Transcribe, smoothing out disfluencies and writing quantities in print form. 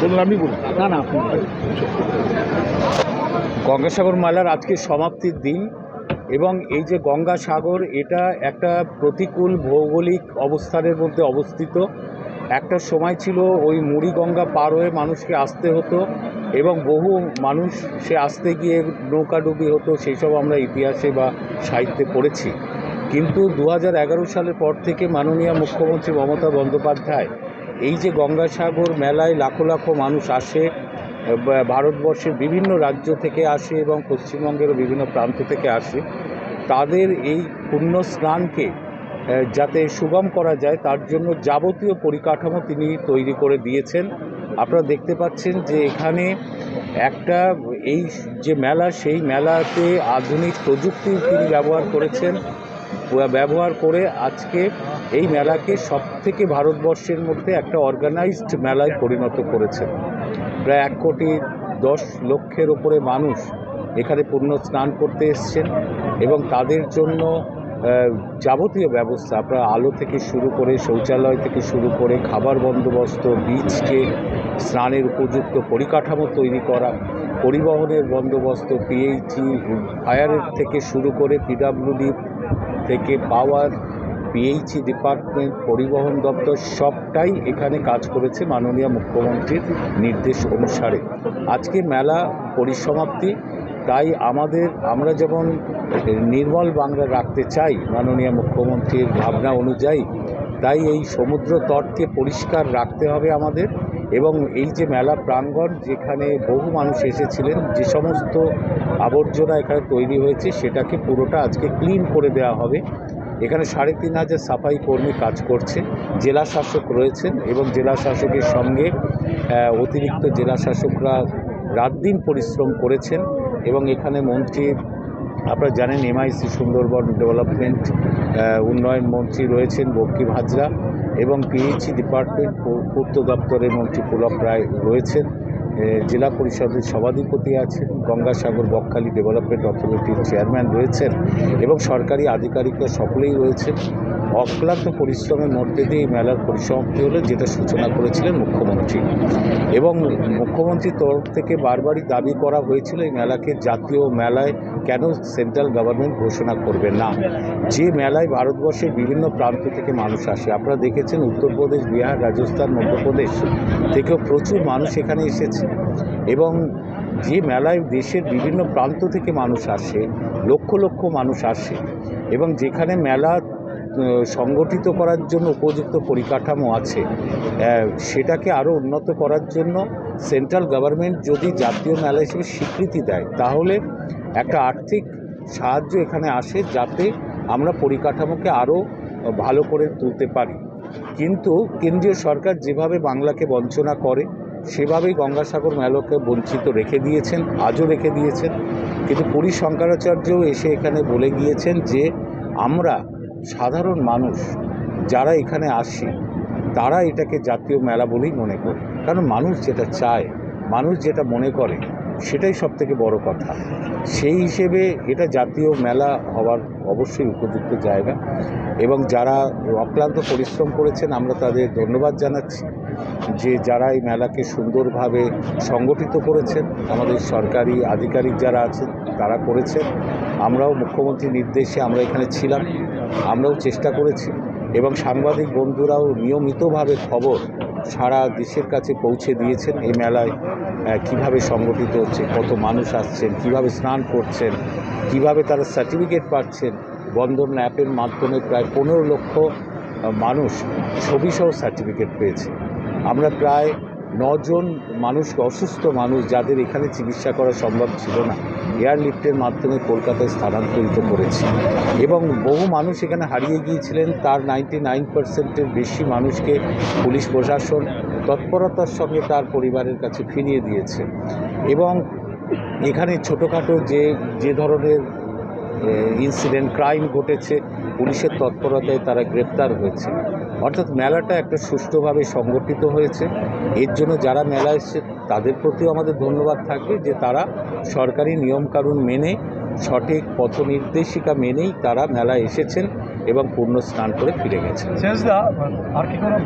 বলুন, আপনি বলুন। না না আপনি গঙ্গাসাগর মেলার আজকে সমাপ্তির দিন এবং এই যে গঙ্গাসাগর এটা একটা প্রতিকূল ভৌগোলিক অবস্থানের মধ্যে অবস্থিত। একটা সময় ছিল ওই মুড়িগঙ্গা পার হয়ে মানুষকে আসতে হতো এবং বহু মানুষ সে আসতে গিয়ে নৌকাডুবি হতো, সেই সব আমরা ইতিহাসে বা সাহিত্যে পড়েছি। কিন্তু 2011 সালের পর থেকে মাননীয় মুখ্যমন্ত্রী মমতা বন্দ্যোপাধ্যায় এই যে গঙ্গাসাগর মেলায় লাখো লাখো মানুষ আসে, ভারতবর্ষের বিভিন্ন রাজ্য থেকে আসে এবং পশ্চিমবঙ্গেরও বিভিন্ন প্রান্ত থেকে আসে, তাদের এই পুণ্য স্নানকে যাতে সুগম করা যায় তার জন্য যাবতীয় পরিকাঠামো তিনি তৈরি করে দিয়েছেন। আপনারা দেখতে পাচ্ছেন যে এখানে একটা এই যে মেলা, সেই মেলাতে আধুনিক প্রযুক্তি তিনি ব্যবহার করেছেন, ব্যবহার করে আজকে এই মেলাকে সবথেকে ভারতবর্ষের মধ্যে একটা অর্গানাইজড মেলায় পরিণত করেছেন। প্রায় 1,10,00,000 ওপরে মানুষ এখানে পুণ্য স্নান করতে এসছেন এবং তাদের জন্য যাবতীয় ব্যবস্থা, আপনার আলো থেকে শুরু করে, শৌচালয় থেকে শুরু করে, খাবার বন্দোবস্ত, বিচকে স্নানের উপযুক্ত পরিকাঠামো তৈরি করা, পরিবহনের বন্দোবস্ত, পিএইচই ফায়ারের থেকে শুরু করে পিডব্লিউডি থেকে পাওয়ার, পিএইচই ডিপার্টমেন্ট, পরিবহন দপ্তর সবটাই এখানে কাজ করেছে মাননীয় মুখ্যমন্ত্রীর নির্দেশ অনুসারে। আজকে মেলা পরিসমাপ্তি, তাই আমরা যেমন নির্মল বাংলা রাখতে চাই মাননীয় মুখ্যমন্ত্রীর ভাবনা অনুযায়ী, তাই এই সমুদ্র তটকে পরিষ্কার রাখতে হবে আমাদের। এবং এই যে মেলা প্রাঙ্গণ, যেখানে বহু মানুষ এসেছিলেন, যে সমস্ত আবর্জনা এখানে তৈরি হয়েছে সেটাকে পুরোটা আজকে ক্লিন করে দেওয়া হবে। এখানে 3,500 সাফাই কর্মী কাজ করছে, জেলা শাসক রয়েছেন এবং জেলা শাসকের সঙ্গে অতিরিক্ত জেলা শাসকরা রাত দিন পরিশ্রম করেছেন। এবং এখানে মন্ত্রী, আপনারা জানেন, এমআইসি সুন্দরবন ডেভেলপমেন্ট উন্নয়ন মন্ত্রী রয়েছেন বক্কি হাজরা, এবং পিএইচই ডিপার্টমেন্ট পূর্ত দপ্তরের মন্ত্রী পুলক রায় রয়েছেন, জেলা পরিষদের সভাধিপতি আছেন, গঙ্গাসাগর বকখালি ডেভেলপমেন্ট অথরিটির চেয়ারম্যান রয়েছেন এবং সরকারি আধিকারিকরা সকলেই রয়েছেন। অক্লান্ত পরিশ্রমের মধ্যে দিয়ে এই মেলার পরিসমাপ্তি হলো, যেটা সূচনা করেছিলেন মুখ্যমন্ত্রী। এবং মুখ্যমন্ত্রীর তরফ থেকে বারবারই দাবি করা হয়েছিল এই মেলাকে জাতীয় মেলায় কেন সেন্ট্রাল গভর্নমেন্ট ঘোষণা করবে না। যে মেলায় ভারতবর্ষের বিভিন্ন প্রান্ত থেকে মানুষ আসে, আপনারা দেখেছেন উত্তরপ্রদেশ, বিহার, রাজস্থান, মধ্যপ্রদেশ থেকেও প্রচুর মানুষ এখানে এসেছে। এবং যে মেলায় দেশের বিভিন্ন প্রান্ত থেকে মানুষ আসে, লক্ষ লক্ষ মানুষ আসে, এবং যেখানে মেলা সংগঠিত করার জন্য উপযুক্ত পরিকাঠামো আছে, সেটাকে আরও উন্নত করার জন্য সেন্ট্রাল গভর্নমেন্ট যদি জাতীয় মেলা হিসেবে স্বীকৃতি দেয়, তাহলে একটা আর্থিক সাহায্য এখানে আসে, যাতে আমরা পরিকাঠামোকে আরও ভালো করে তুলতে পারি। কিন্তু কেন্দ্রীয় সরকার যেভাবে বাংলাকে বঞ্চনা করে, সেভাবেই গঙ্গাসাগর মেলাকে বঞ্চিত রেখে দিয়েছেন, আজও রেখে দিয়েছেন। কিন্তু পুরী শঙ্করাচার্যও এসে এখানে বলে গিয়েছেন যে আমরা সাধারণ মানুষ যারা এখানে আসি, তারা এটাকে জাতীয় মেলা বলেই মনে করি, কারণ মানুষ যেটা চায়, মানুষ যেটা মনে করে, সেটাই সবথেকে বড় কথা। সেই হিসেবে এটা জাতীয় মেলা হওয়ার অবশ্যই উপযুক্ত জায়গা। এবং যারা অক্লান্ত পরিশ্রম করেছেন, আমরা তাদের ধন্যবাদ জানাচ্ছি, যে যারা এই মেলাকে সুন্দরভাবে সংগঠিত করেছেন। আমাদের সরকারি আধিকারিক যারা আছেন তারা করেছেন, আমরাও মুখ্যমন্ত্রীর নির্দেশে আমরা এখানে ছিলাম, আমরাও চেষ্টা করেছি, এবং সাংবাদিক বন্ধুরাও নিয়মিতভাবে খবর সারা দেশের কাছে পৌঁছে দিয়েছেন এই মেলায় কিভাবে সংগঠিত হচ্ছে, কত মানুষ আসছেন, কিভাবে স্নান করছেন, কিভাবে তারা সার্টিফিকেট পাচ্ছেন। বন্ধন অ্যাপের মাধ্যমে প্রায় 15 লক্ষ মানুষ ছবিসহ সার্টিফিকেট পেয়েছে। আমরা প্রায় 9 জন মানুষকে, অসুস্থ মানুষ যাদের এখানে চিকিৎসা করা সম্ভব ছিল না, এয়ারলিফটের মাধ্যমে কলকাতায় স্থানান্তরিত করেছি। এবং বহু মানুষ এখানে হারিয়ে গিয়েছিলেন, তার 99% বেশি মানুষকে পুলিশ প্রশাসন তৎপরতার সঙ্গে তার পরিবারের কাছে ফিরিয়ে দিয়েছে। এবং এখানে ছোটোখাটো যে ধরনের ইনসিডেন্ট, ক্রাইম ঘটেছে, পুলিশের তৎপরতায় তারা গ্রেপ্তার হয়েছে। অর্থাৎ মেলাটা একটা সুষ্ঠুভাবে সংগঠিত হয়েছে। এর জন্য যারা মেলা এসেছে তাদের প্রতিও আমাদের ধন্যবাদ থাকবে, যে তারা সরকারি নিয়মকানুন মেনে, সঠিক পথ নির্দেশিকা মেনেই তারা মেলায় এসেছেন এবং পূর্ণ স্নান করে ফিরে গেছেন।